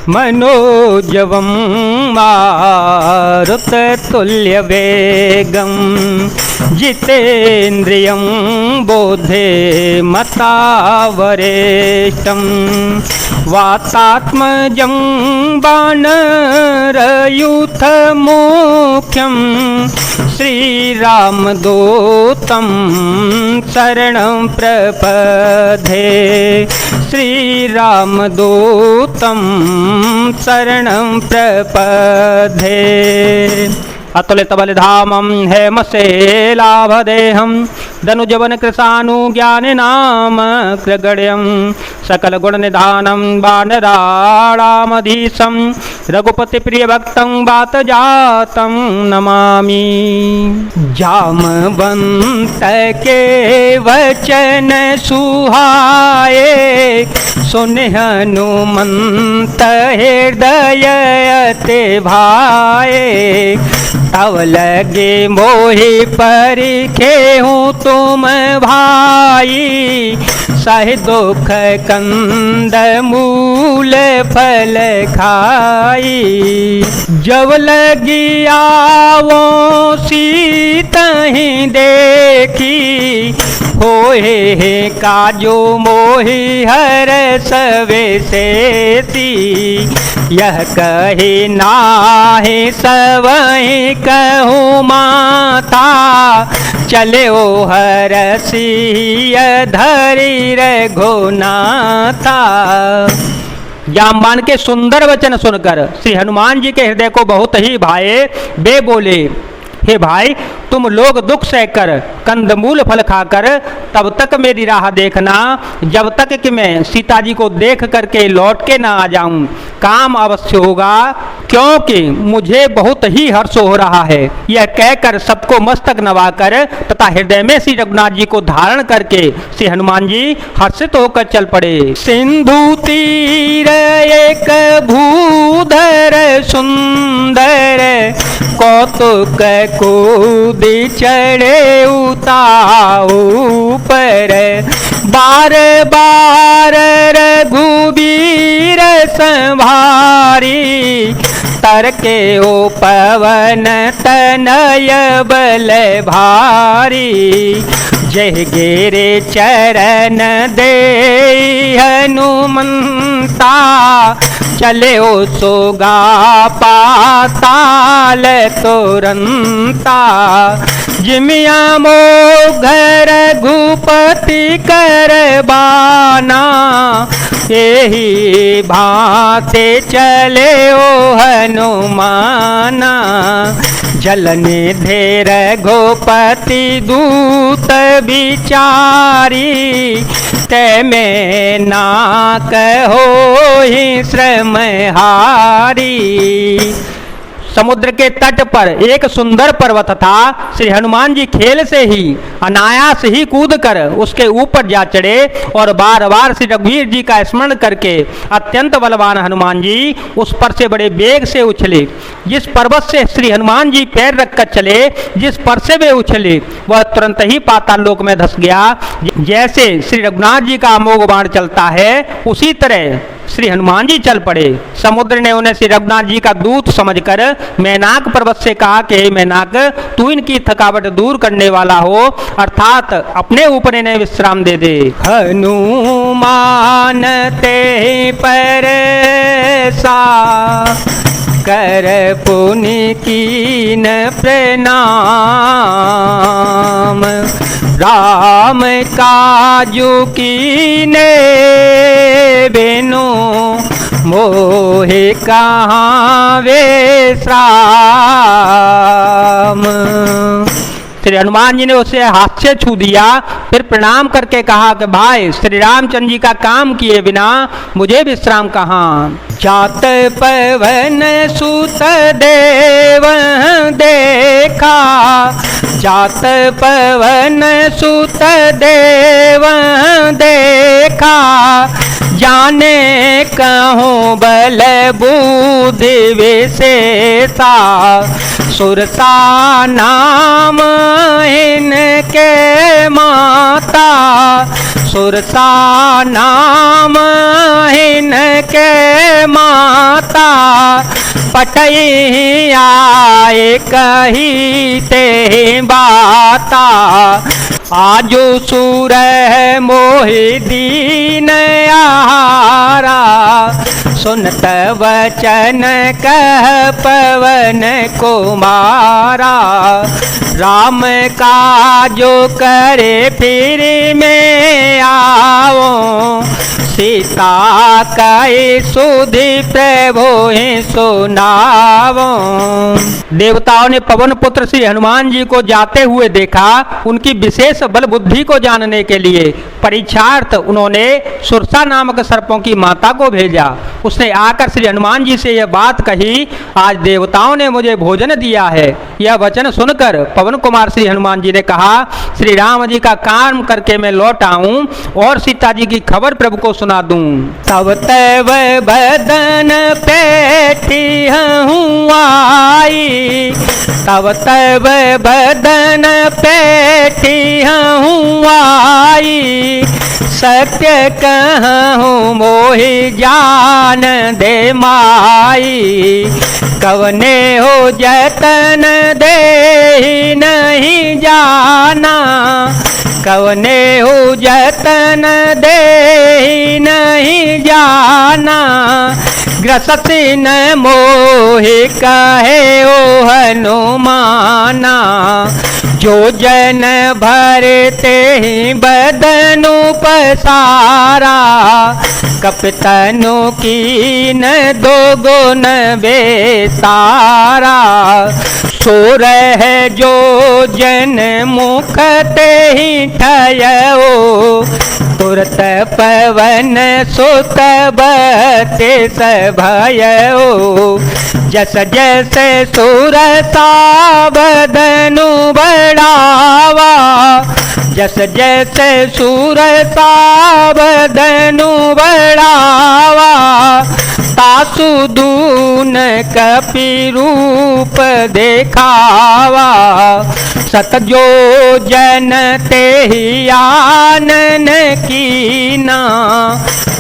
मनोजवं मारुततुल्यवेगं जितेन्द्रियं बोधे मतावरेष्टं वातात्मजं वानरयूथमुख्यं श्रीरामदूतं शरणं प्रपद्ये श्रीरामदूतं शरणं प्रपद्ये। अतुलितबलधामं हेमशेलाभदेहं धनुजवन कृशानुज्ञानिनाम कृगण्यं सकलगुणनिधानं वानराणामधीशं रघुपतिप्रियभक्तं वातजातं नमामि। जामवंत के वचन सुहाए सुन हनुमंत हृदय अति भाए तब लगे मोहि परिखे हूँ तुम भाई सह दुख कंद मूल फल खाई जब लगी आवो सीतहि देखी होए काजो मोहि हर सवे सेती यह कहे नाहि सवहि कहूँ माता चले ओ हरसिय धरी रघुनाथा। जामवान के सुंदर वचन सुनकर श्री हनुमान जी के हृदय को बहुत ही भाए। वे बोले, हे भाई तुम लोग दुख सहकर कंदमूल फल खाकर तब तक मेरी राह देखना जब तक कि मैं सीता जी को देख करके लौट के ना आ जाऊं। काम अवश्य होगा क्योंकि मुझे बहुत ही हर्ष हो रहा है। यह कहकर सबको मस्तक नवाकर तथा हृदय में श्री रघुनाथ जी को धारण करके श्री हनुमान जी हर्षित होकर चल पड़े। सिंधु तीर एक भूधर सुंदर कौतुक कूदी चढ़े उताऊ पर बार बार रघुबीर संभारी तरके ओ पवन तनय बल भारी जय गिरे चरण दे हनुमंता चले ओ सोगा पाताल तुरंता जिमिया मोघर घुपति कर बाना यही भाते चले ओ हनुमाना जलने धेर घोपति दूत बिचारी ते में ना कहो ही श्रम हारी। समुद्र के तट पर एक सुंदर पर्वत था। श्री हनुमान जी खेल से ही अनायास ही कूद कर उसके ऊपर जा चढ़े और बार बार श्री रघुवीर जी का स्मरण करके अत्यंत बलवान हनुमान जी उस पर से बड़े वेग से उछले। जिस पर्वत से श्री हनुमान जी पैर रखकर चले, जिस पर से वे उछले वह तुरंत ही पाताल लोक में धस गया। जैसे श्री रघुनाथ जी का अमोघ बाण चलता है उसी तरह श्री हनुमान जी चल पड़े। समुद्र ने उन्हें श्री रघुनाथ जी का दूत समझकर मैनाक पर्वत से कहा कि हे मैनाक तू इनकी थकावट दूर करने वाला हो अर्थात अपने ऊपर इन्हें विश्राम दे दे। हनुमान ते पर सा कर पुनि कीन प्रणाम राम काजू कीने बेनो मोहे कहाँ विश्राम। श्री हनुमान जी ने उसे हाथ से छू दिया, फिर प्रणाम करके कहा कि भाई श्री रामचंद्र जी का काम किए बिना मुझे विश्राम कहाँ। जात पवन सुत देव देखा, जात पवन सुत देव देखा, जाने कहूँ बल बुद्धि विशेषा, सुरता नाम इनके माता, सुरसा नाम इनके माता, पटई आए कही ते बाता। आजो सूर मोहि दीन आहारा, सुनत वचन कह पवन कुमारा। राम का जो करे फिर में आओ, सीता कई सुधि प्रभु सुनावो। देवताओं ने पवन पुत्र श्री हनुमान जी को जाते हुए देखा। उनकी विशेष बल बुद्धि को जानने के लिए परीक्षार्थ उन्होंने सुरसा नामक सर्पों की माता को भेजा। उसने आकर श्री हनुमान जी से यह बात कही, आज देवताओं ने मुझे भोजन दिया है। यह वचन सुनकर पवन कुमार श्री हनुमान जी ने कहा, श्री राम जी का काम करके मैं लौट आऊं और सीता जी की खबर प्रभु को सुना दूं। तब तब बदन पेठी हूँ आई, तब तब बदन पेठी हूँ आई। सत्य कहूँ मोहि जान दे माई, कवने हो जतन दे नहीं जाना, कवने हो जतन दे नहीं जाना। ग्रसति न मोहि कहे ओ हनुमाना, जो जन भरते ही बदनु पसारा। कपतनु की न दो गुण बेसारा, सो रह जो जन मुख ते ही ठयो। तुरत पवन सुत बते सभयो, जस जस सुरसा बदनु बढ़ावा, जस जस सुरसा बदनु बढ़ावा। तासु दून कपि रूप देखावा, सतजो जन ते ही आनन कीना।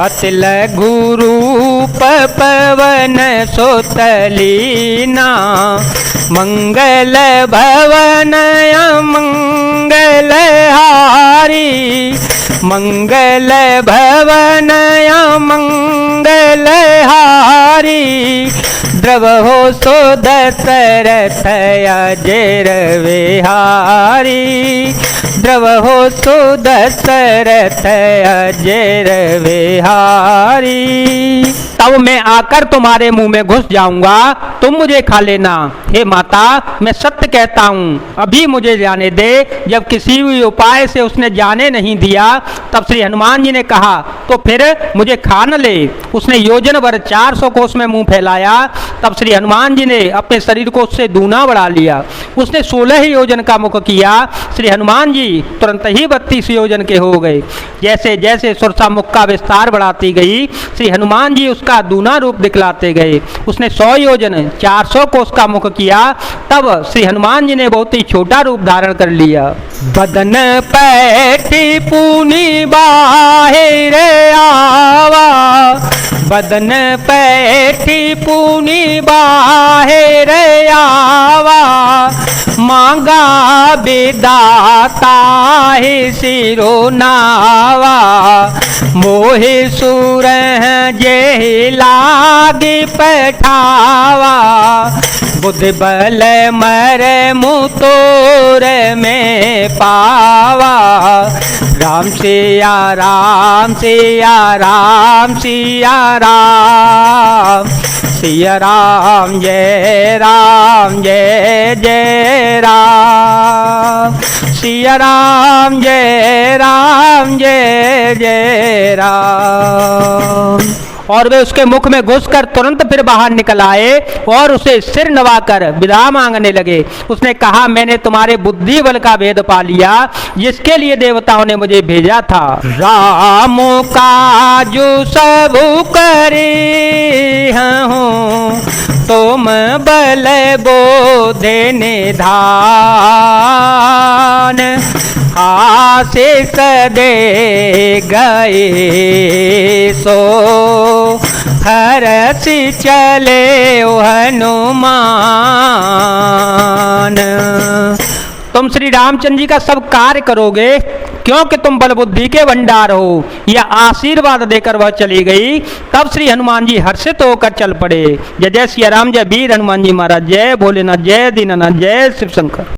अति लघु रूप पवन सुतलीना, मंगल भवन मंगल हारी। मंगल भवन मंगल हारी, द्रवहो सो दशरथ अजेर विहारी। द्रवहो सो दशरथ अजेर विहारी। तब मैं आकर तुम्हारे मुंह में घुस जाऊंगा, तुम मुझे खा लेना। हे माता, मैं सत्य कहता हूँ, अभी मुझे जाने दे। जब किसी भी उपाय से उसने जाने नहीं दिया, तब श्री हनुमान जी ने कहा, तो फिर मुझे खा न ले। उसने योजन भर 400 कोस में मुंह फैलाया। तब श्री हनुमान जी ने अपने शरीर को उससे दूना बढ़ा लिया। उसने 16 योजन का मुख किया। श्री हनुमान जी तुरंत ही 32 योजन के हो गए। जैसे जैसे सुरसा मुख का विस्तार बढ़ाती गई, श्री हनुमान जी उसका दूना रूप दिखलाते गए। उसने 100 योजन 400 कोस का मुख किया। तब श्री हनुमान जी ने बहुत ही छोटा रूप धारण कर लिया। बदन पैठी पूनी बाहिर आवा, बदन पैठी पूनी बाहिर आवा। मांगा विदाता ही सिरो नावा, मोहि सुर जे लागी पठावा। बुद्धि बल मर मुतोर में पावा। राम सिया राम सिया राम सिया राम, सिया राम जय जय राम। सिया राम जय जय राम। और वे उसके मुख में घुसकर तुरंत फिर बाहर निकल आए और उसे सिर नवाकर विदा मांगने लगे। उसने कहा, मैंने तुम्हारे बुद्धि बल का भेद पा लिया, जिसके लिए देवताओं ने मुझे भेजा था। राम काजू सब करे हूँ, तुम बल बोधे निधान। आशीष दे गए सो हरसी चले ओ हनुमान। तुम श्री रामचंद्र जी का सब कार्य करोगे क्योंकि तुम बल बुद्धि के भंडार हो। यह आशीर्वाद देकर वह चली गई। तब श्री हनुमान जी हर्षित होकर चल पड़े। जय जय सिया राम, जय वीर हनुमान जी महाराज, जय भोलेनाथ, जय दीनानाथ, जय शिव शंकर।